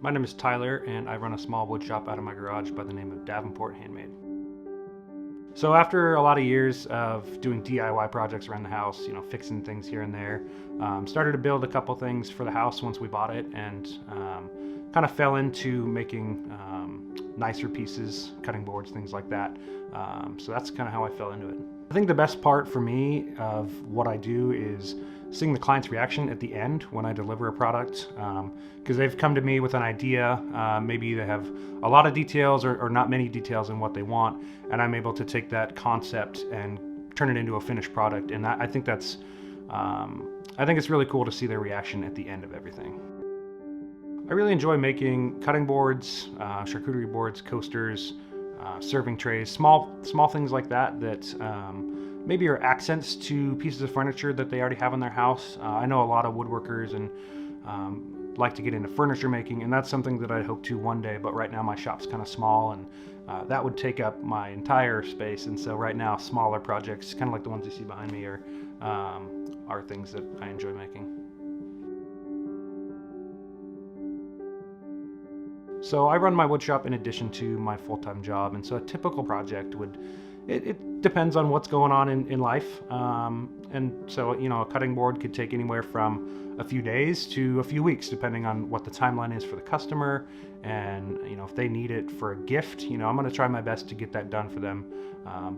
My name is Tyler, and I run a small wood shop out of my garage by the name of Davenport Handmade. So after a lot of years of doing DIY projects around the house, fixing things here and there, started to build a couple things for the house once we bought it, and kind of fell into making nicer pieces, cutting boards, things like that. So that's kind of how I fell into it. I think the best part for me of what I do is seeing the client's reaction at the end when I deliver a product, because they've come to me with an idea. Maybe they have a lot of details or not many details in what they want, and I'm able to take that concept and turn it into a finished product. And I think it's really cool to see their reaction at the end of everything. I really enjoy making cutting boards, charcuterie boards, coasters, serving trays, small things like that maybe are accents to pieces of furniture that they already have in their house. I know a lot of woodworkers and like to get into furniture making, and that's something that I hope to one day, but right now my shop's kind of small, and that would take up my entire space. And so right now, smaller projects, kind of like the ones you see behind me, are things that I enjoy making. So I run my wood shop in addition to my full-time job, and so a typical project it depends on what's going on in life. And so, a cutting board could take anywhere from a few days to a few weeks, depending on what the timeline is for the customer. And, if they need it for a gift, I'm going to try my best to get that done for them.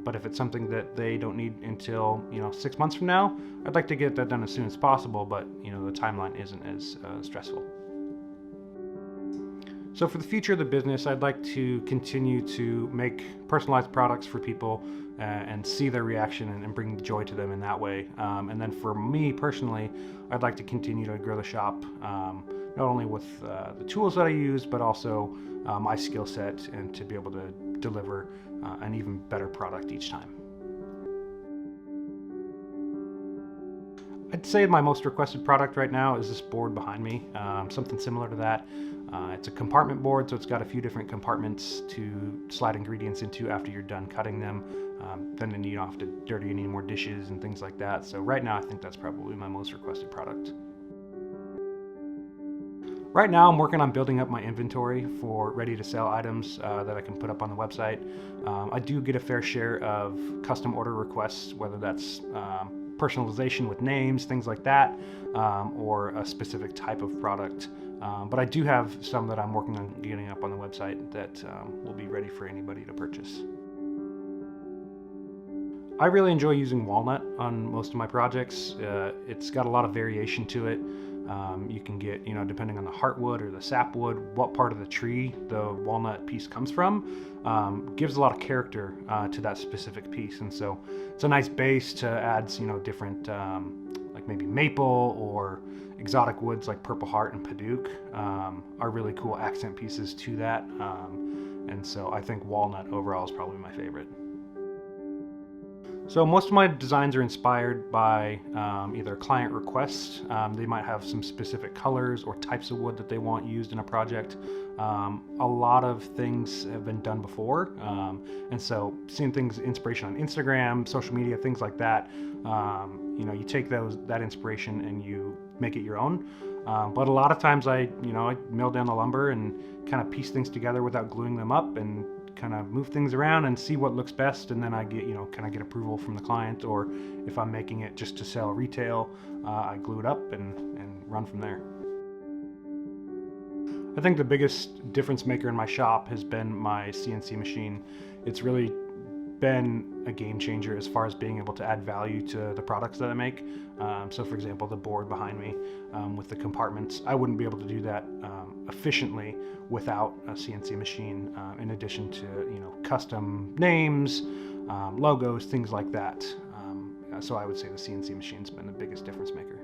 But if it's something that they don't need until, 6 months from now, I'd like to get that done as soon as possible, but, the timeline isn't as stressful. So for the future of the business, I'd like to continue to make personalized products for people and see their reaction and bring joy to them in that way. And then for me personally, I'd like to continue to grow the shop, not only with the tools that I use, but also my skill set, and to be able to deliver an even better product each time. I'd say my most requested product right now is this board behind me, something similar to that. It's a compartment board, so it's got a few different compartments to slide ingredients into after you're done cutting them. Then you don't have to dirty any more dishes and things like that. So right now I think that's probably my most requested product. Right now I'm working on building up my inventory for ready to sell items that I can put up on the website. I do get a fair share of custom order requests, whether that's personalization with names, things like that, or a specific type of product. But I do have some that I'm working on getting up on the website that will be ready for anybody to purchase. I really enjoy using walnut on most of my projects. It's got a lot of variation to it. You can get, depending on the heartwood or the sapwood, what part of the tree the walnut piece comes from, gives a lot of character to that specific piece. And so it's a nice base to add, different, like maybe maple or exotic woods like purple heart and padauk are really cool accent pieces to that. And so I think walnut overall is probably my favorite. So most of my designs are inspired by either client requests. They might have some specific colors or types of wood that they want used in a project. A lot of things have been done before, and so seeing things, inspiration on Instagram, social media, things like that, you take that inspiration and you make it your own. But a lot of times I mill down the lumber and kind of piece things together without gluing them up, and kind of move things around and see what looks best, and then I get kind of get approval from the client, or if I'm making it just to sell retail, I glue it up and run from there. I think the biggest difference maker in my shop has been my CNC machine. It's really been a game changer as far as being able to add value to the products that I make. So for example, the board behind me with the compartments, I wouldn't be able to do that efficiently without a CNC machine, in addition to custom names, logos, things like that. So I would say the CNC machine's been the biggest difference maker.